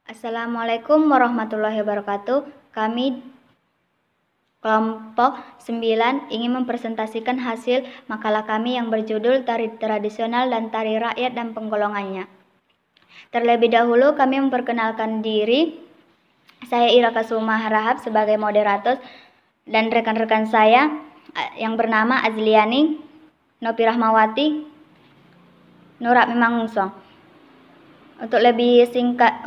Assalamualaikum warahmatullahi wabarakatuh. Kami kelompok 9 ingin mempresentasikan hasil makalah kami yang berjudul Tari Tradisional dan Tari Rakyat dan Penggolongannya. Terlebih dahulu kami memperkenalkan diri. Saya Ira Kasuma Harahap sebagai moderator dan rekan-rekan saya yang bernama Azliani, Nopi Rahmawati, Nura Mimangungsong. Untuk lebih singkat,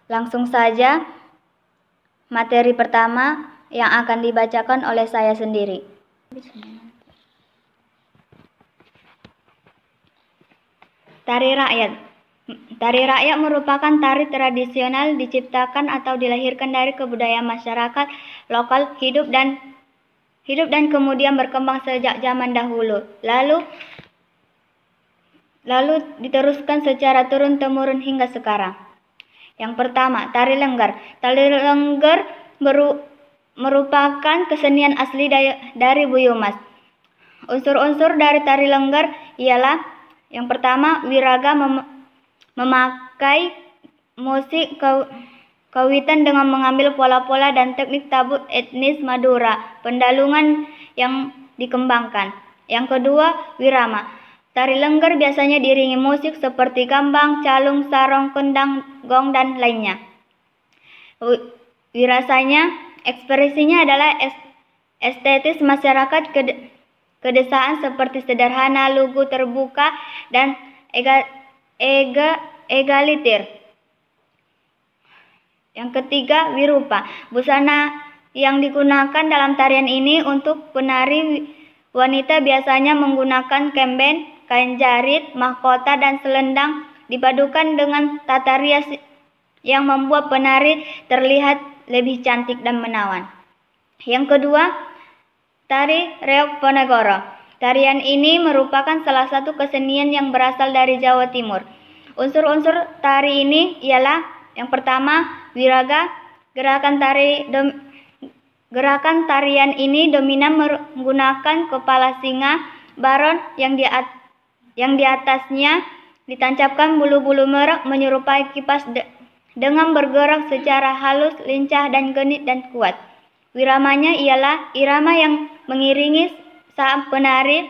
langsung saja materi pertama yang akan dibacakan oleh saya sendiri. Tari rakyat. Tari rakyat merupakan tari tradisional diciptakan atau dilahirkan dari kebudayaan masyarakat lokal hidup dan kemudian berkembang sejak zaman dahulu. Lalu diteruskan secara turun-temurun hingga sekarang. Yang pertama, tari lengger. Tari lengger merupakan kesenian asli dari Buyumas. Unsur-unsur dari tari lengger ialah yang pertama, wiraga memakai musik kawitan dengan mengambil pola-pola dan teknik tabut etnis Madura, pendalungan yang dikembangkan. Yang kedua, wirama. Tari lengger biasanya diiringi musik seperti gambang, calung, sarong, kendang, gong, dan lainnya. Wirasanya, ekspresinya adalah estetis masyarakat kedesaan seperti sederhana, lugu, terbuka, dan egaliter. Yang ketiga, wirupa. Busana yang digunakan dalam tarian ini untuk penari wanita biasanya menggunakan kemben, kain jarit, mahkota, dan selendang dipadukan dengan tata rias yang membuat penari terlihat lebih cantik dan menawan. Yang kedua, tari reog Ponegoro. Tarian ini merupakan salah satu kesenian yang berasal dari Jawa Timur. Unsur-unsur tari ini ialah yang pertama, wiraga. Gerakan tarian ini dominan menggunakan kepala singa baron yang di atasnya ditancapkan bulu-bulu merah menyerupai kipas dengan bergerak secara halus, lincah, dan genit dan kuat. Wiramanya ialah irama yang mengiringi saat penari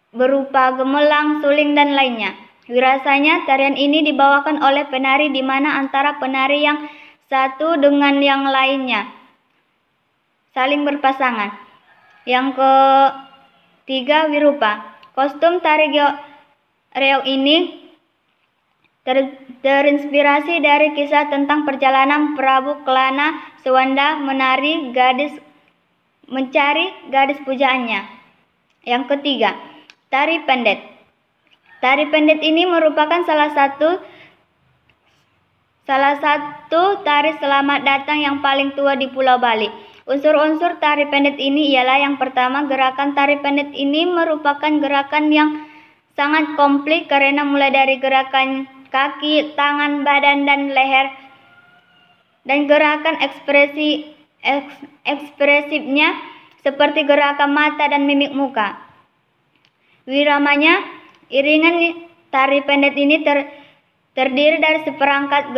berupa gemelang, suling, dan lainnya. Wirasanya, tarian ini dibawakan oleh penari di mana antara penari yang satu dengan yang lainnya saling berpasangan. Yang ketiga, wirupa. Kostum tari reog ini terinspirasi dari kisah tentang perjalanan Prabu Kelana Sewanda mencari gadis pujaannya. Yang ketiga, tari pendet. Tari pendet ini merupakan salah satu tari selamat datang yang paling tua di Pulau Bali. Unsur-unsur tari pendet ini ialah yang pertama, gerakan tari pendet ini merupakan gerakan yang sangat komplit karena mulai dari gerakan kaki, tangan, badan, dan leher, dan gerakan ekspresifnya seperti gerakan mata dan mimik muka. Wiramanya, iringan tari pendet ini terdiri dari seperangkat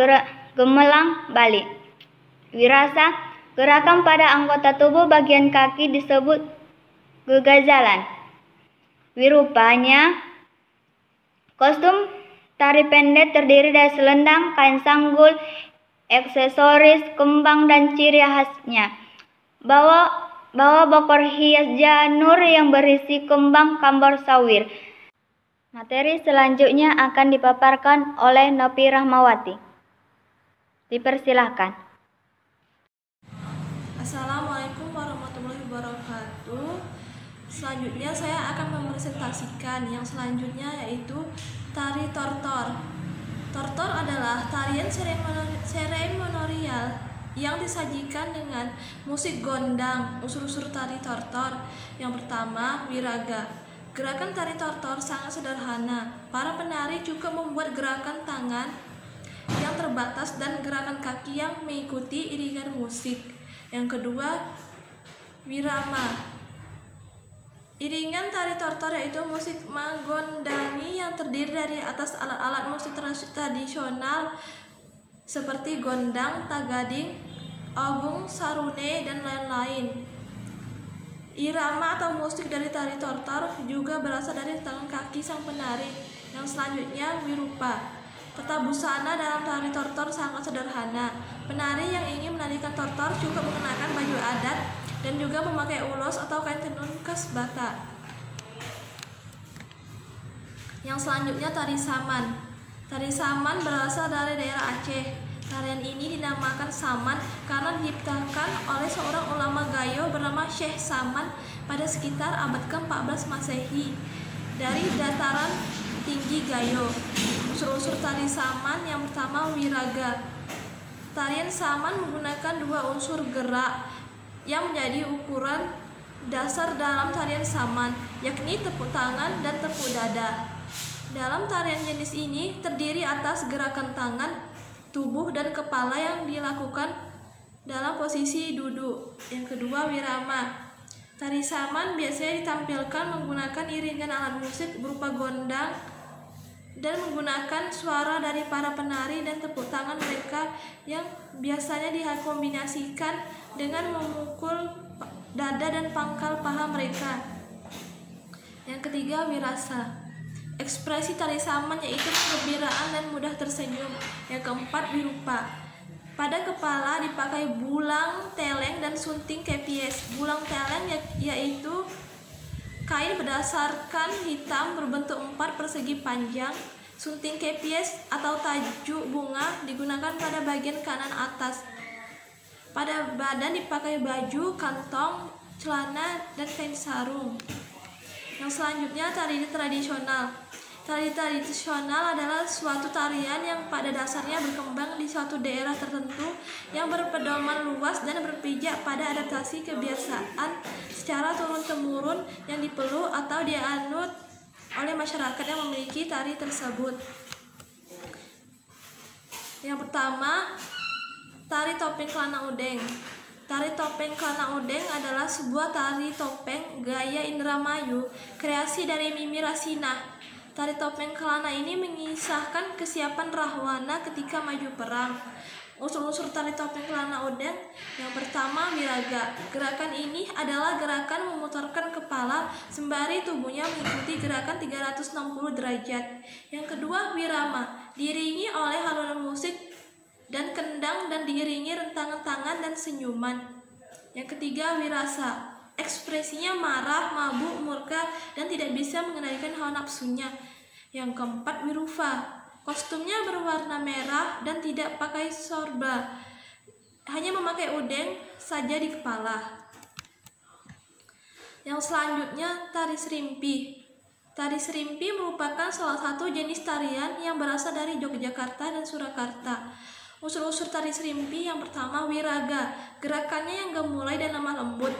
gemelang Bali. Wirasa, gerakan pada anggota tubuh bagian kaki disebut gegazalan. Wirupanya, kostum tari pendet terdiri dari selendang, kain sanggul, aksesoris, kembang, dan ciri khasnya. Bawa bokor hias janur yang berisi kembang kambor sawir. Materi selanjutnya akan dipaparkan oleh Nopi Rahmawati. Dipersilahkan. Assalamualaikum warahmatullahi wabarakatuh. Selanjutnya saya akan mempresentasikan yang selanjutnya yaitu tari tortor. Tortor adalah tarian seremonial yang disajikan dengan musik gondang. Unsur-unsur tari tortor. Yang pertama, wiraga. Gerakan tari tortor sangat sederhana. Para penari juga membuat gerakan tangan yang terbatas dan gerakan kaki yang mengikuti iringan musik. Yang kedua, wirama. Iringan tari tortor yaitu musik magondani yang terdiri dari atas alat-alat musik tradisional seperti gondang, tagading, agung, sarune, dan lain-lain. Irama atau musik dari tari tortor juga berasal dari tangan kaki sang penari. Yang selanjutnya wirupa. Tata busana dalam tari tortor sangat sederhana. Penari yang ingin menarikan tortor cukup mengenakan baju adat dan juga memakai ulos atau kain tenun khas Batak. Yang selanjutnya tari saman. Tari saman berasal dari daerah Aceh. Tarian ini dinamakan saman karena diciptakan oleh seorang ulama Gayo bernama Syekh Saman pada sekitar abad ke-14 Masehi dari dataran tinggi Gayo. Unsur-unsur tari saman yang pertama wiraga. Tarian saman menggunakan dua unsur gerak yang menjadi ukuran dasar dalam tarian saman, yakni tepuk tangan dan tepuk dada. Dalam tarian jenis ini terdiri atas gerakan tangan, tubuh, dan kepala yang dilakukan dalam posisi duduk. Yang kedua wirama. Tari saman biasanya ditampilkan menggunakan iringan alat musik berupa gondang dan menggunakan suara dari para penari dan tepuk tangan mereka yang biasanya dikombinasikan dengan memukul dada dan pangkal paha mereka. Yang ketiga wirasa. Ekspresi tari saman yaitu kegembiraan dan mudah tersenyum. Yang keempat wirupa. Pada kepala dipakai bulang, teleng, dan sunting kepies. Bulang teleng yaitu kain berdasarkan hitam berbentuk 4 persegi panjang. Sunting kepies atau tajuk bunga digunakan pada bagian kanan atas. Pada badan dipakai baju, kantong, celana, dan kain sarung. Yang selanjutnya tari tradisional. Tari tradisional adalah suatu tarian yang pada dasarnya berkembang di suatu daerah tertentu yang berpedoman luas dan berpijak pada adaptasi kebiasaan secara turun-temurun yang dipeluk atau dianut oleh masyarakat yang memiliki tari tersebut. Yang pertama, tari topeng Kelana Udeng. Tari topeng Kelana Udeng adalah sebuah tari topeng gaya Indramayu, kreasi dari Mimi Rasinah. Tari topeng Kelana ini mengisahkan kesiapan Rahwana ketika maju perang. Unsur-unsur tari topeng Kelana Udeng. Yang pertama wiraga. Gerakan ini adalah gerakan memutarkan kepala sembari tubuhnya mengikuti gerakan 360 derajat. Yang kedua wirama. Diiringi oleh alunan musik dan kendang dan diiringi rentangan tangan dan senyuman. Yang ketiga wirasa. Ekspresinya marah, mabuk, murka, dan tidak bisa mengendalikan hawa nafsunya. Yang keempat wirufa. Kostumnya berwarna merah dan tidak pakai sorba, hanya memakai udeng saja di kepala. Yang selanjutnya tari serimpi. Tari serimpi merupakan salah satu jenis tarian yang berasal dari Yogyakarta dan Surakarta. Unsur-unsur tari serimpi yang pertama wiraga. Gerakannya yang gemulai dan lemah lembut.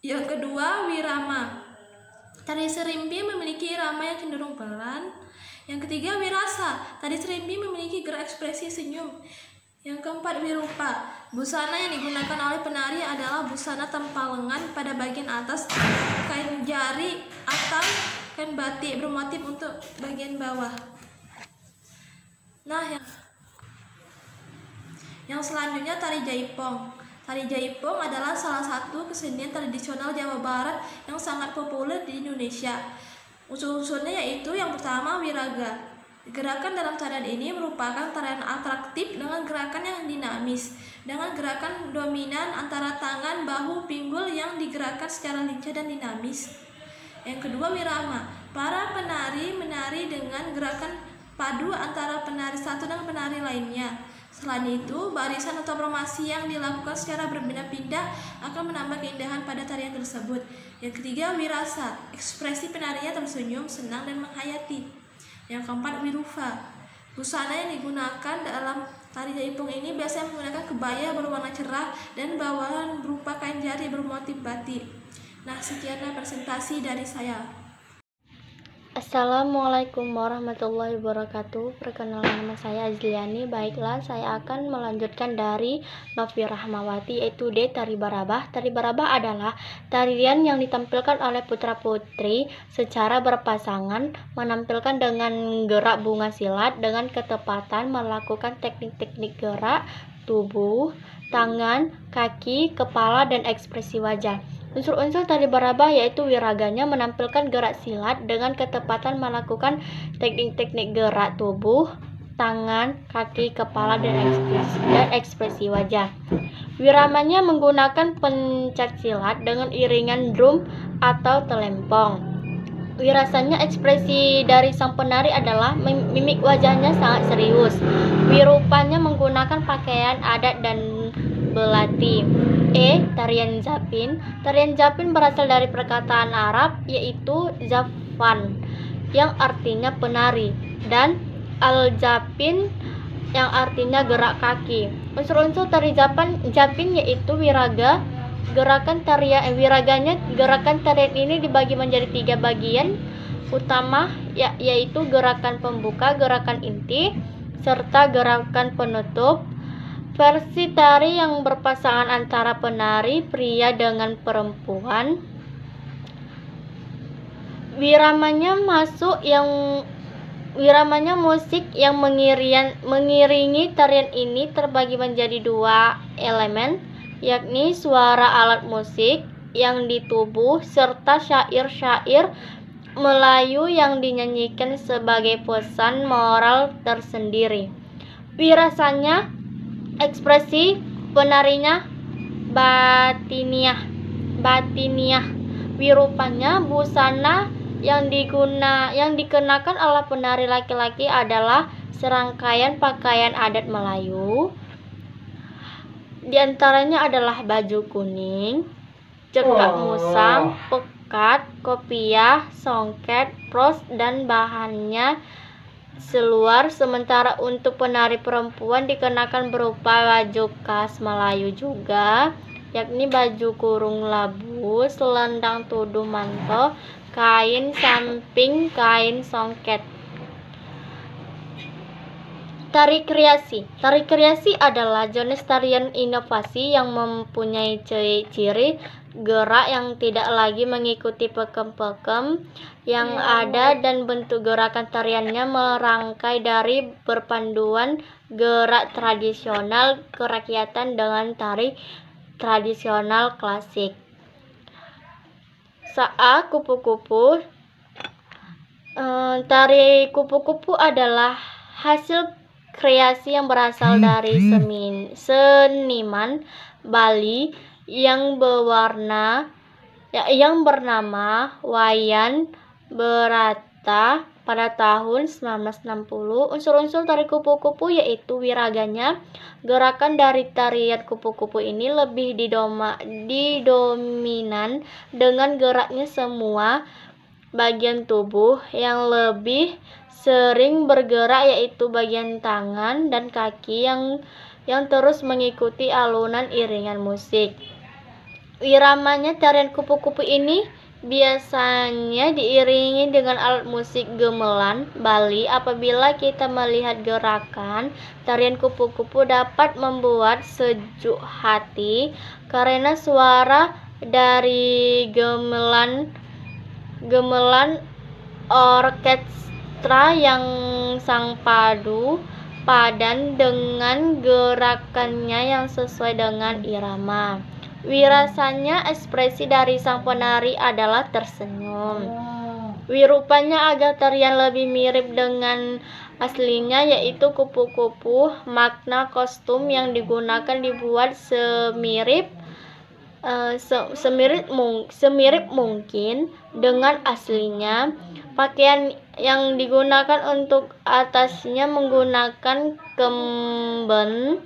Yang kedua wirama. Tari serimpi memiliki irama yang cenderung pelan. Yang ketiga wirasa. Tari serimpi memiliki gerak ekspresi senyum. Yang keempat wirupa. Busana yang digunakan oleh penari adalah busana tanpa lengan pada bagian atas, kain jari atau kain batik bermotif untuk bagian bawah. Nah, yang selanjutnya tari jaipong. Tari jaipong adalah salah satu kesenian tradisional Jawa Barat yang sangat populer di Indonesia. Unsur-unsurnya yaitu yang pertama wiraga. Gerakan dalam tarian ini merupakan tarian atraktif dengan gerakan yang dinamis, dengan gerakan dominan antara tangan, bahu, pinggul yang digerakkan secara lincah dan dinamis. Yang kedua wirama. Para penari menari dengan gerakan padu antara penari satu dan penari lainnya. Selain itu, barisan atau formasi yang dilakukan secara berpindah-pindah akan menambah keindahan pada tarian tersebut. Yang ketiga, wirasa. Ekspresi penarinya tersenyum, senang, dan menghayati. Yang keempat, wirufa. Busana yang digunakan dalam tari jaipong ini biasanya menggunakan kebaya berwarna cerah dan bawahan berupa kain jari bermotif batik. Nah, sekianlah presentasi dari saya. Assalamualaikum warahmatullahi wabarakatuh. Perkenalkan, nama saya Azliani. Baiklah, saya akan melanjutkan dari Novi Rahmawati, yaitu D. Tari Barabah. Tari Barabah adalah tarian yang ditampilkan oleh putra-putri secara berpasangan, menampilkan dengan gerak bunga silat dengan ketepatan, melakukan teknik-teknik gerak tubuh, tangan, kaki, kepala, dan ekspresi wajah. Unsur-unsur tari barabah yaitu wiraganya menampilkan gerak silat dengan ketepatan, melakukan teknik-teknik gerak tubuh, tangan, kaki, kepala, dan ekspresi wajah. Wiramanya menggunakan pencak silat dengan iringan drum atau telempong. Wirasanya ekspresi dari sang penari adalah mimik wajahnya sangat serius. Wirupanya menggunakan pakaian adat dan belati. Tarian Zapin. Tarian Zapin berasal dari perkataan Arab yaitu zafan yang artinya penari, dan al-Zapin yang artinya gerak kaki. Unsur-unsur tari Zapin yaitu wiraga. Wiraganya, gerakan tarian ini dibagi menjadi 3 bagian utama, yaitu gerakan pembuka, gerakan inti, serta gerakan penutup. Versi tari yang berpasangan antara penari pria dengan perempuan. Wiramanya musik yang mengiringi tarian ini terbagi menjadi 2 elemen, yakni suara alat musik yang ditubuh serta syair-syair Melayu yang dinyanyikan sebagai pesan moral tersendiri. Wirasanya, ekspresi penarinya batiniah. Wirupanya, busana yang dikenakan oleh penari laki-laki adalah serangkaian pakaian adat Melayu. Di antaranya adalah baju kuning, cekak musang, pekat, kopiah, songket, pros, dan bahannya seluar. Sementara untuk penari perempuan dikenakan berupa baju khas Melayu juga, yakni baju kurung labu, selendang tuduh manto, kain samping, kain songket. Tari kreasi. Tari kreasi adalah jenis tarian inovasi yang mempunyai ciri gerak yang tidak lagi mengikuti pekem-pekem yang ada, dan bentuk gerakan tariannya merangkai dari perpaduan gerak tradisional kerakyatan dengan tari tradisional klasik. Kupu-kupu. Tari kupu-kupu adalah hasil kreasi yang berasal dari seniman Bali yang bernama Wayan Berata pada tahun 1960. Unsur-unsur tari kupu-kupu yaitu wiraganya. Gerakan dari tarian kupu-kupu ini lebih didominan dengan geraknya semua bagian tubuh. Yang lebih sering bergerak yaitu bagian tangan dan kaki yang terus mengikuti alunan iringan musik. Wiramanya tarian kupu-kupu ini biasanya diiringi dengan alat musik gamelan Bali. Apabila kita melihat gerakan tarian kupu-kupu dapat membuat sejuk hati karena suara dari gamelan orkestra yang sang padu padan dengan gerakannya yang sesuai dengan irama. Wirasanya, ekspresi dari sang penari adalah tersenyum. Wirupanya agar tarian lebih mirip dengan aslinya yaitu kupu-kupu. Makna kostum yang digunakan dibuat semirip mungkin dengan aslinya. Pakaian yang digunakan untuk atasnya menggunakan kemben,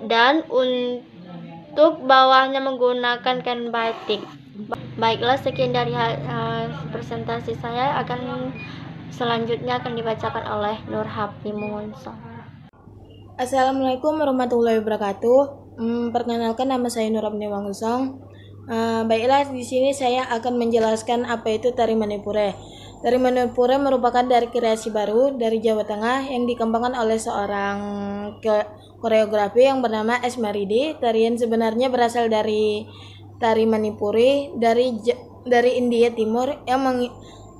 dan untuk bawahnya menggunakan kain batik. Baiklah, sekian dari presentasi saya. Selanjutnya akan dibacakan oleh Nur Hafni Muhunso. Assalamualaikum warahmatullahi wabarakatuh. Perkenalkan, nama saya Nur Hafni Muhunso. Baiklah, di sini saya akan menjelaskan apa itu tari Manipure. Tari Manipuri merupakan dari kreasi baru dari Jawa Tengah yang dikembangkan oleh seorang koreografi yang bernama S. Maridi. Tarian sebenarnya berasal dari tari Manipuri dari India Timur yang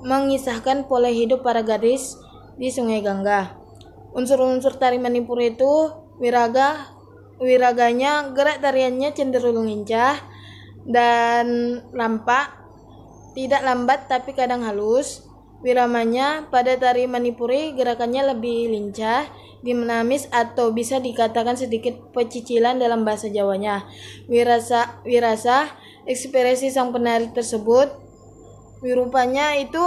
mengisahkan pola hidup para gadis di Sungai Gangga. Unsur-unsur tari Manipuri itu wiraganya, gerak tariannya cenderung lincah dan lampak, tidak lambat tapi kadang halus. Wiramanya pada tari Manipuri gerakannya lebih lincah, dinamis atau bisa dikatakan sedikit pecicilan dalam bahasa Jawanya. Wirasa ekspresi sang penari tersebut, wirupanya itu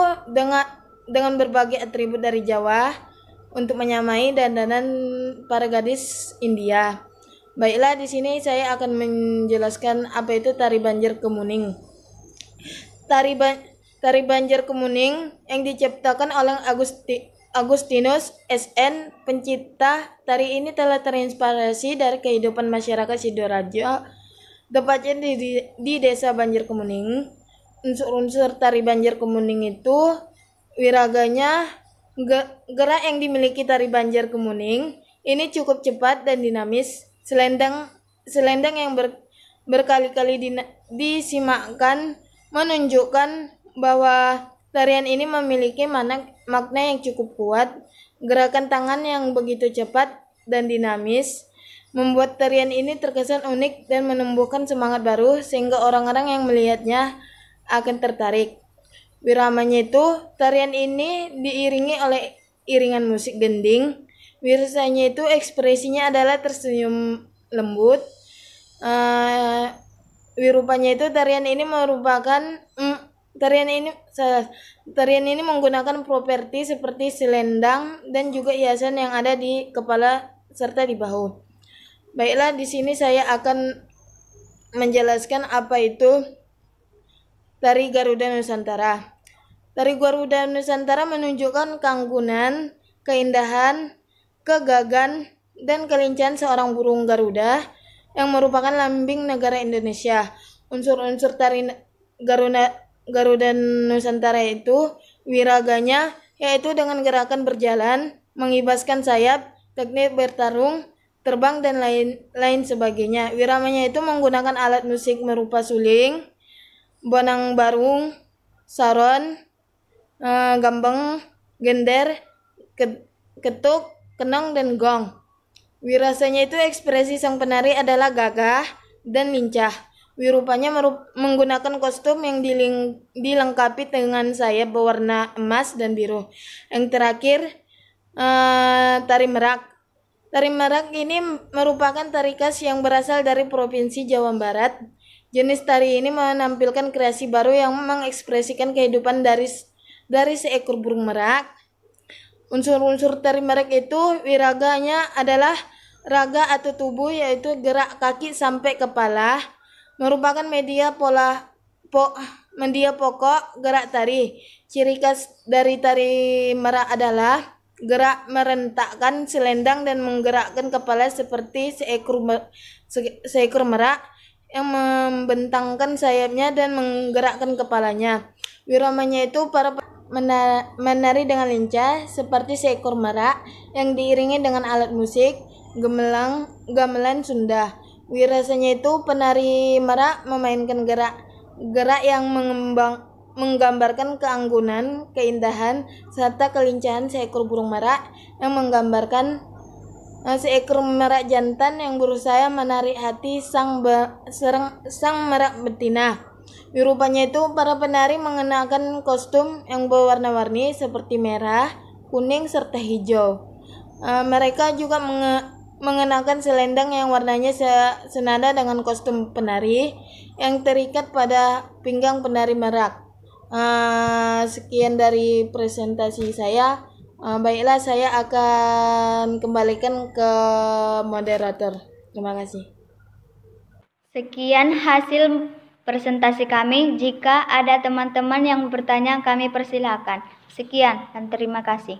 dengan berbagai atribut dari Jawa untuk menyamai dandanan para gadis India. Baiklah, di sini saya akan menjelaskan apa itu tari Banjar Kemuning. Tari Banjar Kemuning yang diciptakan oleh Agustinus SN, pencipta tari ini telah terinspirasi dari kehidupan masyarakat Sidoarjo, tepatnya di desa Banjar Kemuning. Unsur-unsur tari Banjar Kemuning itu wiraganya, gerak yang dimiliki tari Banjar Kemuning ini cukup cepat dan dinamis. Selendang yang berkali-kali disimakkan menunjukkan bahwa tarian ini memiliki makna yang cukup kuat. Gerakan tangan yang begitu cepat dan dinamis membuat tarian ini terkesan unik dan menumbuhkan semangat baru sehingga orang-orang yang melihatnya akan tertarik. Wiramanya itu, tarian ini diiringi oleh iringan musik gending. Wirasanya itu ekspresinya adalah tersenyum lembut. Wirupanya itu tarian ini menggunakan properti seperti selendang dan juga hiasan yang ada di kepala serta di bahu. Baiklah, di sini saya akan menjelaskan apa itu tari Garuda Nusantara. Tari Garuda Nusantara menunjukkan keanggunan, keindahan, kegagahan, dan kelincahan seorang burung Garuda yang merupakan lambing negara Indonesia. Unsur-unsur tari Garuda Nusantara itu wiraganya yaitu dengan gerakan berjalan, mengibaskan sayap, teknik bertarung, terbang, dan lain sebagainya. Wiramanya itu menggunakan alat musik berupa suling, bonang barung, saron, gambang, gender, ketuk, kenong, dan gong. Wirasanya itu ekspresi sang penari adalah gagah dan lincah. Wirupanya menggunakan kostum yang dilengkapi dengan sayap berwarna emas dan biru. Yang terakhir, tari merak. Tari merak ini merupakan tari khas yang berasal dari Provinsi Jawa Barat. Jenis tari ini menampilkan kreasi baru yang mengekspresikan kehidupan dari seekor burung merak. Unsur-unsur tari merak itu wiraganya adalah raga atau tubuh, yaitu gerak kaki sampai kepala, merupakan media pokok gerak tari. Ciri khas dari tari merak adalah gerak merentakkan selendang dan menggerakkan kepala seperti seekor merak yang membentangkan sayapnya dan menggerakkan kepalanya. Wiramanya itu para menari dengan lincah seperti seekor merak yang diiringi dengan alat musik gamelan Sunda. Wirasanya itu penari merak memainkan gerak yang menggambarkan keanggunan, keindahan, serta kelincahan seekor burung merak yang menggambarkan seekor merak jantan yang berusaha menarik hati sang merak betina. Wirupanya itu para penari mengenakan kostum yang berwarna-warni seperti merah, kuning, serta hijau. Mereka juga mengenakan selendang yang warnanya senada dengan kostum penari yang terikat pada pinggang penari merak. Sekian dari presentasi saya. Baiklah, saya akan kembalikan ke moderator. Terima kasih. Sekian hasil presentasi kami. Jika ada teman-teman yang bertanya, kami persilakan. Sekian dan terima kasih.